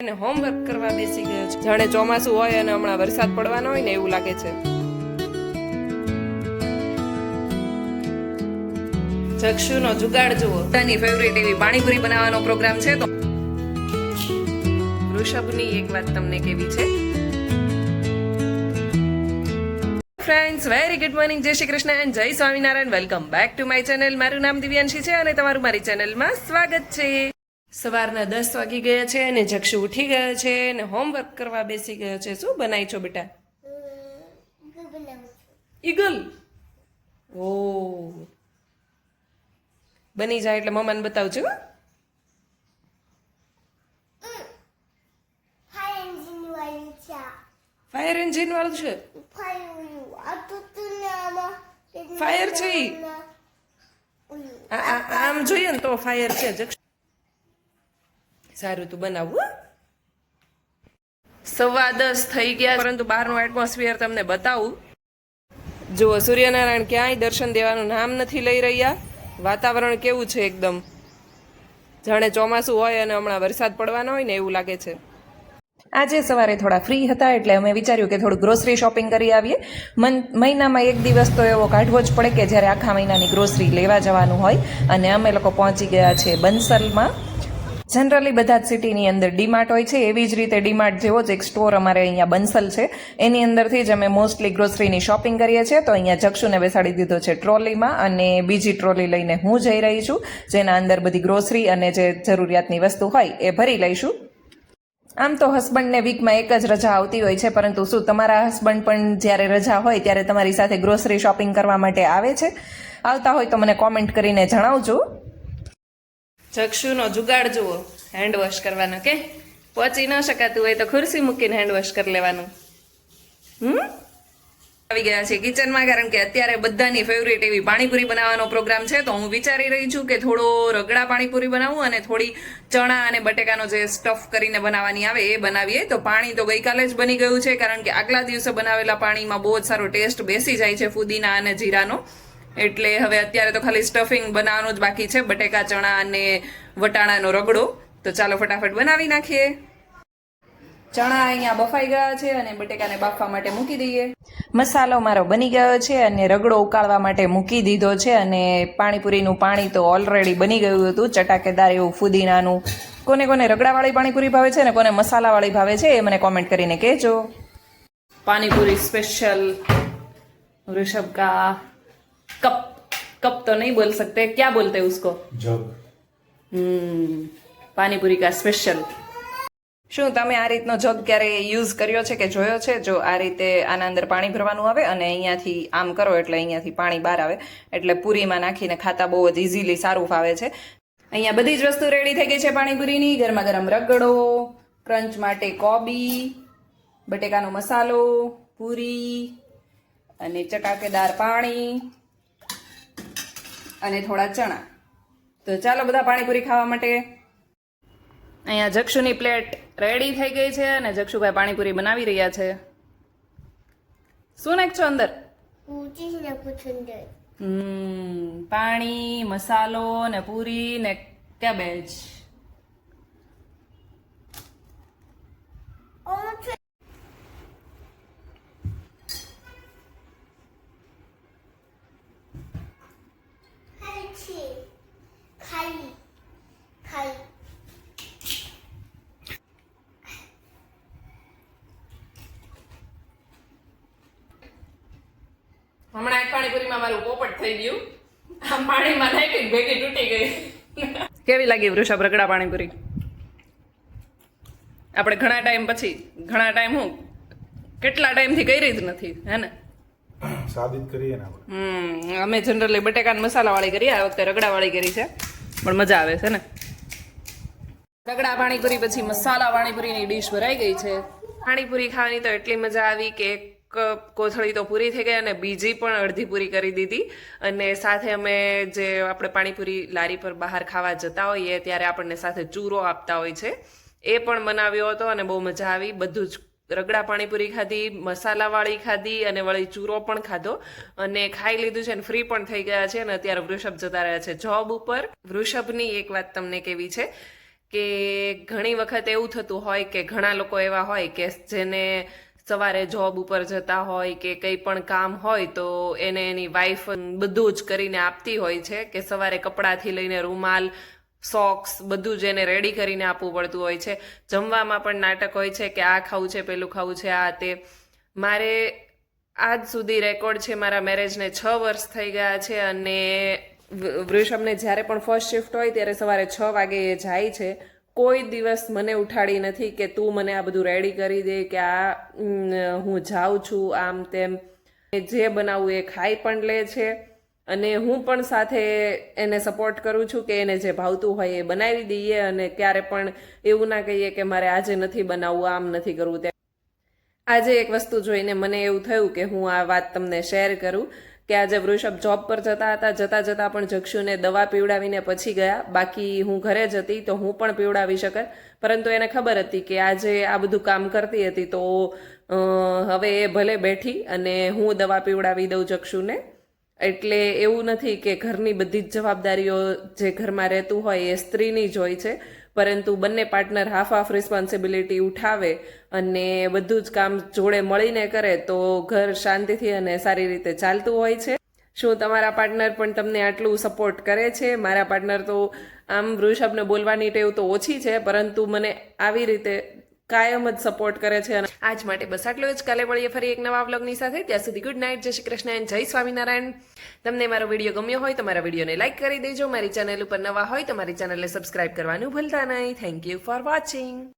અને હોમવર્ક કરવા બેસી ગયો છે. જાણે ચોમાસું હોય અને હમણાં વરસાદ પડવાનો હોય ને એવું લાગે છે. જક્ષુનો જુગાડ જુઓ. બધાની ફેવરેટ એવી પાણીપુરી બનાવવાનો પ્રોગ્રામ છે. તો વૃષભની એક વાત તમને કેવી છે. ફ્રેન્ડ્સ, વેરી ગુડ મોર્નિંગ, જય શ્રી કૃષ્ણ એન્ડ જય Swaminarayan. Welcome back to my channel. મારું નામ દિવ્યાંશી છે અને તમારું મારી ચેનલમાં સ્વાગત છે. સવારના 10 વાગી ગયા છે અને જક્ષુ ઉઠી ગયો છે અને હોમવર્ક કરવા બેસી ગયો છે. શું બનાવી છો બેટા? ઈગલ. ઓ, બની જાય એટલે મમ્માને બતાવજો. ફાયર એન્જિન વાળું છે. ફાયર છે ઈ. આમ જોઈએ ને તો ફાયર છે. સારું, તું બનાવું. 10:15 થઈ ગયા, પરંતુ બહારનું એટમોસ્ફિયર તમને બતાવું. જુઓ, સૂર્યનારાયણ ક્યાંય દર્શન દેવાનું નામ નથી લઈ રહ્યા. વાતાવરણ કેવું છે, એકદમ જાણે ચોમાસું હોય અને હમણાં વરસાદ પડવાનો હોય ને એવું લાગે છે. આજે સવારે થોડા ફ્રી હતા એટલે અમે વિચાર્યું કે થોડું ગ્રોસરી શોપિંગ કરી આવીએ. મહિનામાં એક દિવસ તો એવો કાઢવો જ પડે કે જ્યારે આખા મહિનાની ગ્રોસરી લેવા જવાનું હોય. અને અમે લોકો પહોંચી ગયા છે બંસલમાં. જનરલી બધા જ સિટીની અંદર ડીમાર્ટ હોય છે, એવી જ રીતે ડીમાર્ટ જેવો જ એક સ્ટોર અમારે અહીંયા બંસલ છે. એની અંદરથી જ અમે મોસ્ટલી ગ્રોસરીની શોપિંગ કરીએ છીએ. તો અહીંયા જક્ષુને બેસાડી દીધો છે ટ્રોલીમાં અને બીજી ટ્રોલી લઈને હું જઈ રહી છું, જેના અંદર બધી ગ્રોસરી અને જે જરૂરિયાતની વસ્તુ હોય એ ભરી લઈશું. આમ તો હસબન્ડને વીકમાં એક જ રજા આવતી હોય છે, પરંતુ શું તમારા હસબન્ડ પણ જ્યારે રજા હોય ત્યારે તમારી સાથે ગ્રોસરી શોપિંગ કરવા માટે આવે છે? આવતા હોય તો મને કોમેન્ટ કરીને જણાવજો. જક્ષુનો જુગાડ જુઓ. હેન્ડ વોશ કરવાનો કે પહોંચી ન શકાતું હોય તો ખુરશી મૂકીને હેન્ડ વોશ કરી લેવાનું. આવી ગયા છે કિચનમાં, કારણ કે અત્યારે બધાની ફેવરેટ એવી પાણીપુરી બનાવવાનો પ્રોગ્રામ છે. તો હું વિચારી રહી છું કે થોડો રગડા પાણીપુરી બનાવું અને થોડી ચણા અને બટેકાનો જે સ્ટફ કરીને બનાવવાની આવે એ બનાવીએ. તો પાણી તો ગઈકાલે જ બની ગયું છે, કારણ કે આગલા દિવસે બનાવેલા પાણીમાં બહુ જ સારો ટેસ્ટ બેસી જાય છે ફુદીના અને જીરાનો. એટલે હવે અત્યારે તો ખાલી સ્ટફિંગ બનાવવાનું જ બાકી છે, બટેકા, ચણા અને વટાણાનો રગડો. તો ચાલો ફટાફટ બનાવી નાખીએ. ચણા અહીંયા બફાઈ ગયા છે અને બટેકાને બાફવા માટે મૂકી દઈએ. મસાલો મારો બની ગયો છે અને રગડો ઉકાળવા માટે મૂકી દીધો છે. અને પાણીપુરીનું પાણી તો ઓલરેડી બની ગયું હતું, ચટાકેદાર એવું ફુદીનાનું. કોને કોને રગડાવાળી પાણીપુરી ભાવે છે ને કોને મસાલાવાળી ભાવે છે એ મને કોમેન્ટ કરીને કહેજો. પાણીપુરી સ્પેશિયલ ऋषभ का कप. कप तो नहीं बोल सकते, क्या बोलते हैं उसको? जग. पानीपुरी का स्पेशल. શું તમે આ રીતનો જગ ક્યારે યુઝ કર્યો છે કે જોયો છે? જો આ રીતે આના અંદર પાણી ભરવાનું આવે અને અહીંયાથી આમ કરો એટલે અહીંયાથી પાણી બહાર આવે, એટલે પૂરીમાં નાખીને ખાતા બહુ જ ઇઝીલી સારું ફાવે છે. અહીંયા બધી જ વસ્તુ રેડી થઈ ગઈ છે પાણીપુરીની. ગરમા ગરમ રગડો, ક્રંચ માટે કોબી, બટેકાનો મસાલો, પૂરી અને ચટાકેદાર પાણી અને થોડા ચણા. તો ચાલો બધા પાણીપુરી ખાવા માટે. અહીંયા જક્ષુની પ્લેટ રેડી થઈ ગઈ છે અને જક્ષુભાઈ પાણીપુરી બનાવી રહ્યા છે. શું નાખશો અંદર? પાણી, મસાલો ને પૂરી ને કેબેજ. હમણાં એક પાણીપુરીમાં મારું પોપટ થઈ ગયું. આમ પાણીમાં નાખી ભેગી તૂટી ગઈ. કેવી લાગી વૃષભ રગડા પાણીપુરી? આપણે ઘણા ટાઈમ હું કેટલા ટાઈમથી કરી જ નથી, હે ને? સાબિત કરીએ ને આપણે. અમે જનરલી બટેકા મસાલા વાળી કરીએ, આ વખતે રગડા વાળી કરી છે, પણ મજા આવે છે ને. રગડા પાણીપુરી પછી મસાલા પાણીપુરીની ડીશ ભરાઈ ગઈ છે. પાણીપુરી ખાવાની તો એટલી મજા આવી કે કોથળી તો પૂરી થઈ ગઈ અને બીજી પણ અડધી પૂરી કરી દીધી. અને સાથે અમે જે આપણે પાણીપુરી લારી પર બહાર ખાવા જતા હોઈએ ત્યારે આપણને સાથે ચૂરો આપતા હોય છે, એ પણ બનાવ્યો હતો અને બહુ મજા આવી. બધું જ રગડા પાણીપુરી ખાધી, મસાલાવાળી ખાધી અને વળી ચૂરો પણ ખાધો અને ખાઈ લીધું છે અને ફ્રી પણ થઈ ગયા છે. અને અત્યારે વૃષભ જતા રહ્યા છે જોબ ઉપર. વૃષભની એક વાત તમને કેવી છે કે ઘણી વખત એવું થતું હોય કે ઘણા લોકો એવા હોય કે જેને સવારે જોબ ઉપર જતા હોય કે કંઈ પણ કામ હોય તો એને એની વાઈફ બધું જ કરીને આપતી હોય છે કે સવારે કપડાથી લઈને રૂમાલ સોક્સ બધું જ એને રેડી કરીને આપવું પડતું હોય છે. જમવામાં પણ નાટક હોય છે કે આ ખાવું છે, પેલું ખાવું છે, આ તે. મારે આજ સુધી રેકોર્ડ છે મારા મેરેજને 6 વર્ષ થઈ ગયા છે અને વૃષભને જ્યારે પણ ફર્સ્ટ શિફ્ટ હોય ત્યારે સવારે 6 વાગે એ જાય છે. કોઈ દિવસ મને ઉઠાડી નથી કે તું મને આ બધું રેડી કરી દે કે હું જાઉં છું આમ તેમ. જે બનાવું એ ખાઈ પણ લે છે અને હું પણ સાથે એને સપોર્ટ કરું છું કે એને જે ભાવતું હોય એ બનાવી દઈએ અને ક્યારે પણ એવું ના કહીએ કે મારે આજે નથી બનાવવું, આમ નથી કરવું તેમ. આજે એક વસ્તુ જોઈને મને એવું થયું કે હું આ વાત તમને શેર કરું કે આજે વૃષભ જોબ પર જતા જતા પણ જક્ષુને દવા પીવડાવીને પછી ગયા. બાકી હું ઘરે જ હતી તો હું પણ પીવડાવી શકત, પરંતુ એને ખબર હતી કે આજે આ બધું કામ કરતી હતી તો હવે એ ભલે બેઠી અને હું દવા પીવડાવી દઉં જક્ષુને. એટલે એવું નથી કે ઘરની બધી જ જવાબદારીઓ જે ઘરમાં રહેતું હોય એ સ્ત્રીની જ હોય છે, પરંતુ બંને પાર્ટનર હાફ રિસ્પોન્સિબિલિટી ઉઠાવે અને બધું જ કામ જોડે મળીને કરે તો ઘર શાંતિથી અને સારી રીતે ચાલતું હોય છે. શું તમારા પાર્ટનર પણ તમને આટલું સપોર્ટ કરે છે? મારા પાર્ટનર તો આમ વૃષભને બોલવાની ટેવ તો ઓછી છે, પરંતુ મને આવી રીતે કાયમ જ સપોર્ટ કરે છે. આજ માટે બસ આટલું જ. કાલે મળીએ ફરી એક નવા વ્લોગની સાથે. ત્યાં સુધી ગુડ નાઇટ, જય શ્રી કૃષ્ણ એન્ડ જય સ્વામિનારાયણ. તમને મારો વિડીયો ગમ્યો હોય તો મારા વિડીયોને લાઇક કરી દેજો. મારી ચેનલ ઉપર નવા હોય તો મારી ચેનલને સબસ્ક્રાઇબ કરવાનું ભૂલતા નહીં. Thank you for watching.